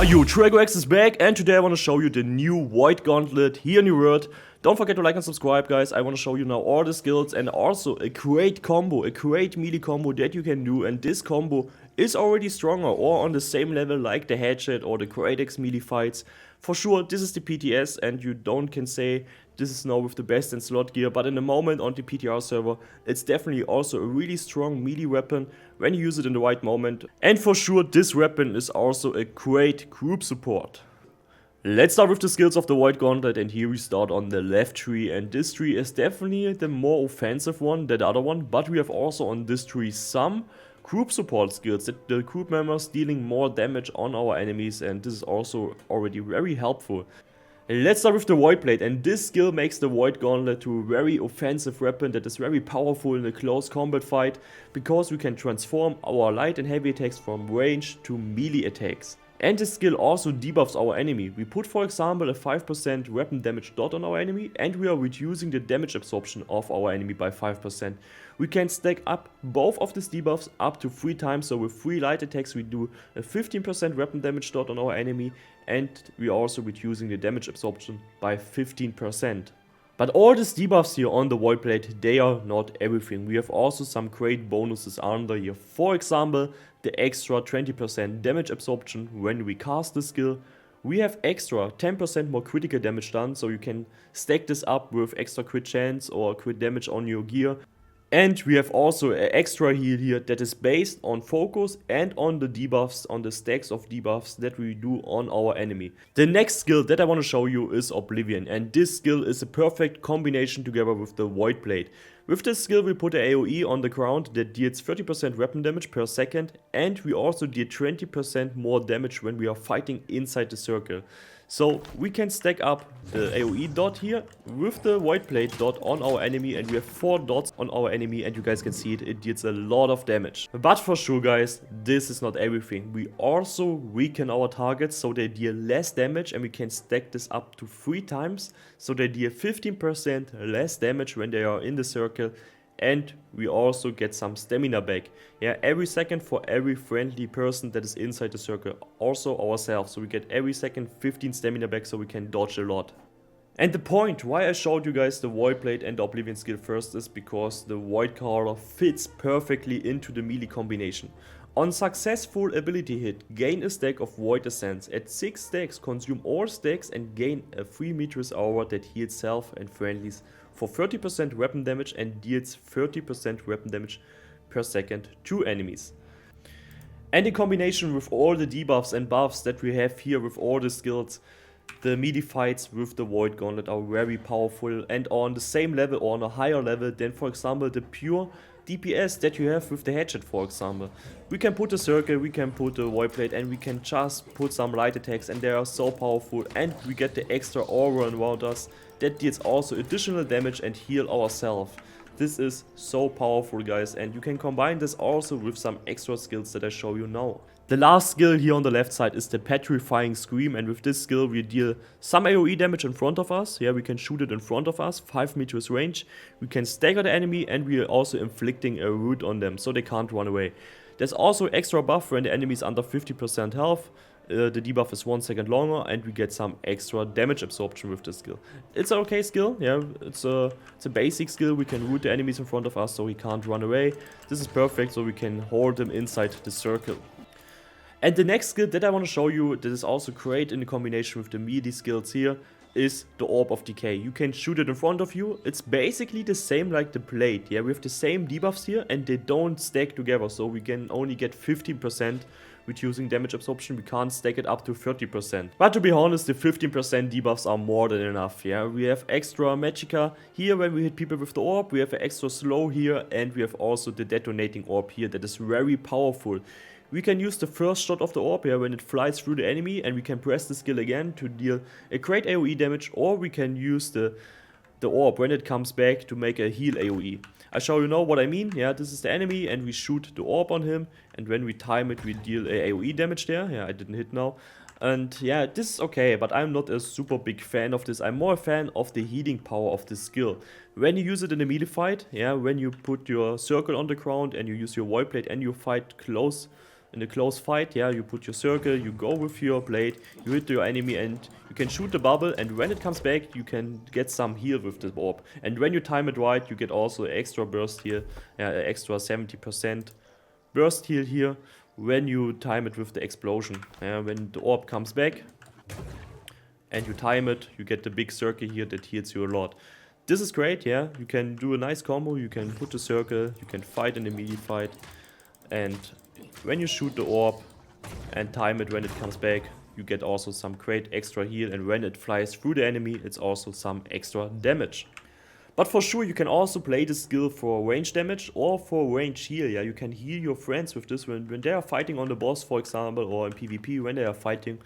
Yo, DragooX is back, and today I want to show you the new Void Gauntlet here in your world. Don't forget to like and subscribe, guys. I want to show you now all the skills and also a great combo, a great melee combo that you can do. And this combo is already stronger or on the same level like the headshot or the DragooX melee fights. For sure, this is the PTS, and you can say this is now with the best in slot gear, but in the moment on the PTR server, it's definitely also a really strong melee weapon when you use it in the right moment. And for sure, this weapon is also a great group support. Let's start with the skills of the Void Gauntlet, and here we start on the left tree, and this tree is definitely the more offensive one than the other one, but we have also on this tree some group support skills that the group members dealing more damage on our enemies, and this is also already very helpful. Let's start with the Void Blade, and this skill makes the Void Gauntlet to a very offensive weapon that is very powerful in a close combat fight, because we can transform our light and heavy attacks from range to melee attacks. And this skill also debuffs our enemy. We put, for example, a 5% weapon damage dot on our enemy, and we are reducing the damage absorption of our enemy by 5%. We can stack up both of these debuffs up to 3 times, so with 3 light attacks we do a 15% weapon damage dot on our enemy, and we are also reducing the damage absorption by 15%. But all these debuffs here on the Void Blade, they are not everything. We have also some great bonuses under here. For example, the extra 20% damage absorption when we cast the skill. We have extra 10% more critical damage done, so you can stack this up with extra crit chance or crit damage on your gear. And we have also an extra heal here that is based on focus and on the debuffs, on the stacks of debuffs that we do on our enemy. The next skill that I want to show you is Oblivion, and this skill is a perfect combination together with the Void Blade. With this skill we put an AoE on the ground that deals 30% weapon damage per second, and we also deal 20% more damage when we are fighting inside the circle. So we can stack up the AoE dot here with the Void Blade dot on our enemy, and we have 4 dots on our enemy, and you guys can see it deals a lot of damage. But for sure, guys, this is not everything. We also weaken our targets so they deal less damage, and we can stack this up to 3 times so they deal 15% less damage when they are in the circle. And we also get some stamina back. Yeah, every second for every friendly person that is inside the circle. Also ourselves. So we get every second 15 stamina back, so we can dodge a lot. And the point why I showed you guys the Void Blade and the Oblivion skill first is because the Void color fits perfectly into the melee combination. On successful ability hit, gain a stack of Void Essence. At 6 stacks, consume all stacks and gain a 3 meters aura that heals self and friendlies for 30% weapon damage and deals 30% weapon damage per second to enemies. And in combination with all the debuffs and buffs that we have here with all the skills, the melee fights with the Void Gauntlet are very powerful and are on the same level or on a higher level than, for example, the pure DPS that you have with the headshot, for example. We can put a circle, we can put a Void Blade, and we can just put some light attacks, and they are so powerful, and we get the extra aura around us that deals also additional damage and heal ourselves. This is so powerful, guys, and you can combine this also with some extra skills that I show you now. The last skill here on the left side is the Petrifying Scream, and with this skill we deal some AoE damage in front of us. Yeah, we can shoot it in front of us, 5 meters range. We can stagger the enemy, and we are also inflicting a root on them so they can't run away. There's also extra buff when the enemy is under 50% health. The debuff is 1 second longer, and we get some extra damage absorption with this skill. It's an okay skill, yeah, it's a basic skill. We can root the enemies in front of us so he can't run away. This is perfect, so we can hold them inside the circle. And the next skill that I want to show you that is also great in the combination with the melee skills here is the Orb of Decay. You can shoot it in front of you. It's basically the same like the blade. Yeah, we have the same debuffs here and they don't stack together, so we can only get 15% reducing damage absorption. We can't stack it up to 30%. But to be honest, the 15% debuffs are more than enough. Yeah, we have extra Magicka here when we hit people with the orb. We have an extra slow here, and we have also the detonating orb here that is very powerful. We can use the first shot of the orb here when it flies through the enemy, and we can press the skill again to deal a great AoE damage, or we can use the orb when it comes back to make a heal AoE. I show you now what I mean. Yeah, this is the enemy and we shoot the orb on him, and when we time it we deal a AoE damage there. Yeah, I didn't hit now. And yeah, this is okay, but I'm not a super big fan of this. I'm more a fan of the healing power of this skill. When you use it in a melee fight, yeah, when you put your circle on the ground and you use your Void Blade and you fight close in a close fight, yeah, you put your circle, you go with your blade, you hit your enemy and you can shoot the bubble, and when it comes back you can get some heal with the orb. And when you time it right, you get also extra burst heal, yeah, extra 70% burst heal here when you time it with the explosion. Yeah, when the orb comes back and you time it, you get the big circle here that heals you a lot. This is great, yeah, you can do a nice combo, you can put the circle, you can fight in a melee fight, and when you shoot the orb and time it when it comes back, you get also some great extra heal, and when it flies through the enemy, it's also some extra damage. But for sure you can also play this skill for range damage or for range heal, yeah, you can heal your friends with this when they are fighting on the boss, for example, or in PvP when they are fighting.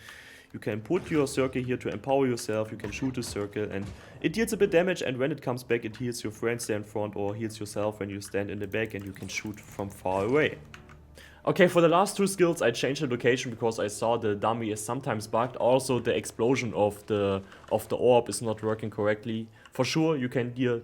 You can put your circle here to empower yourself, you can shoot a circle and it deals a bit damage, and when it comes back it heals your friends there in front or heals yourself when you stand in the back, and you can shoot from far away. Okay, for the last two skills I changed the location because I saw the dummy is sometimes bugged. Also the explosion of the orb is not working correctly. For sure you can deal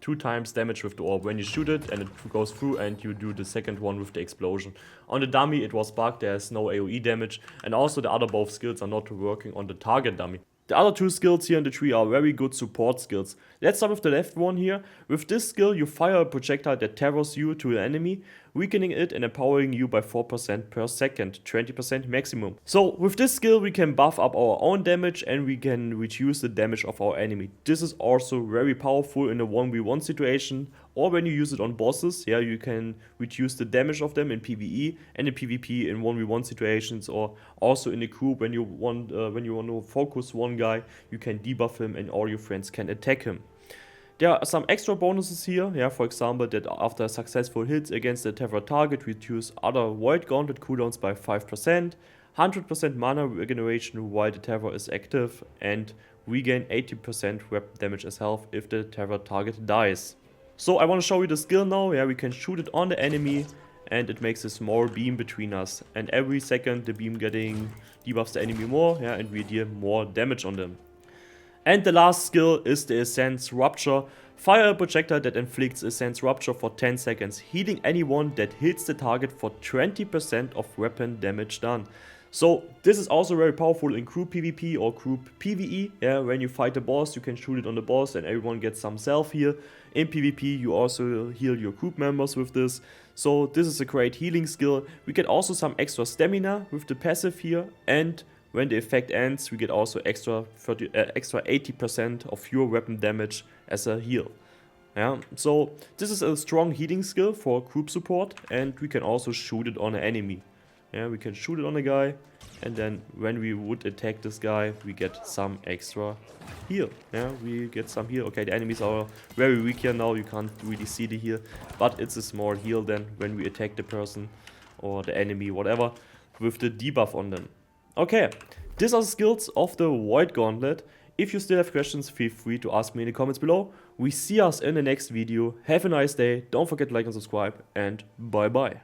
2 times damage with the orb when you shoot it and it goes through, and you do the second one with the explosion. On the dummy it was bugged, there's no AoE damage, and also the other both skills are not working on the target dummy. The other 2 skills here in the tree are very good support skills. Let's start with the left one here. With this skill you fire a projectile that terrors you to the enemy, weakening it and empowering you by 4% per second, 20% maximum. So with this skill we can buff up our own damage and we can reduce the damage of our enemy. This is also very powerful in a 1v1 situation, or when you use it on bosses, yeah, you can reduce the damage of them in PvE and in PvP in 1v1 situations, or also in a group when you want to focus one guy, you can debuff him and all your friends can attack him. There are some extra bonuses here, yeah, for example that after successful hits against a terror target reduce other Void Gauntlet cooldowns by 5%, 100% mana regeneration while the terror is active, and regain 80% weapon damage as health if the terror target dies. So I want to show you the skill now, yeah, we can shoot it on the enemy and it makes a small beam between us, and every second the beam getting debuffs the enemy more, yeah, and we deal more damage on them. And the last skill is the Essence Rupture. Fire a projectile that inflicts Essence Rupture for 10 seconds, healing anyone that hits the target for 20% of weapon damage done. So this is also very powerful in group PvP or group PvE. Yeah, when you fight a boss you can shoot it on the boss and everyone gets some self heal. In PvP you also heal your group members with this. So this is a great healing skill. We get also some extra stamina with the passive here, and when the effect ends, we get also extra 80% of your weapon damage as a heal. Yeah, so this is a strong healing skill for group support, and we can also shoot it on an enemy. Yeah, we can shoot it on a guy, and then when we would attack this guy, we get some extra heal. Yeah, we get some heal. Okay, the enemies are very weak here now, you can't really see the heal, but it's a small heal then when we attack the person or the enemy, whatever, with the debuff on them. Okay, these are the skills of the Void Gauntlet. If you still have questions, feel free to ask me in the comments below. We see us in the next video. Have a nice day, don't forget to like and subscribe, and bye bye.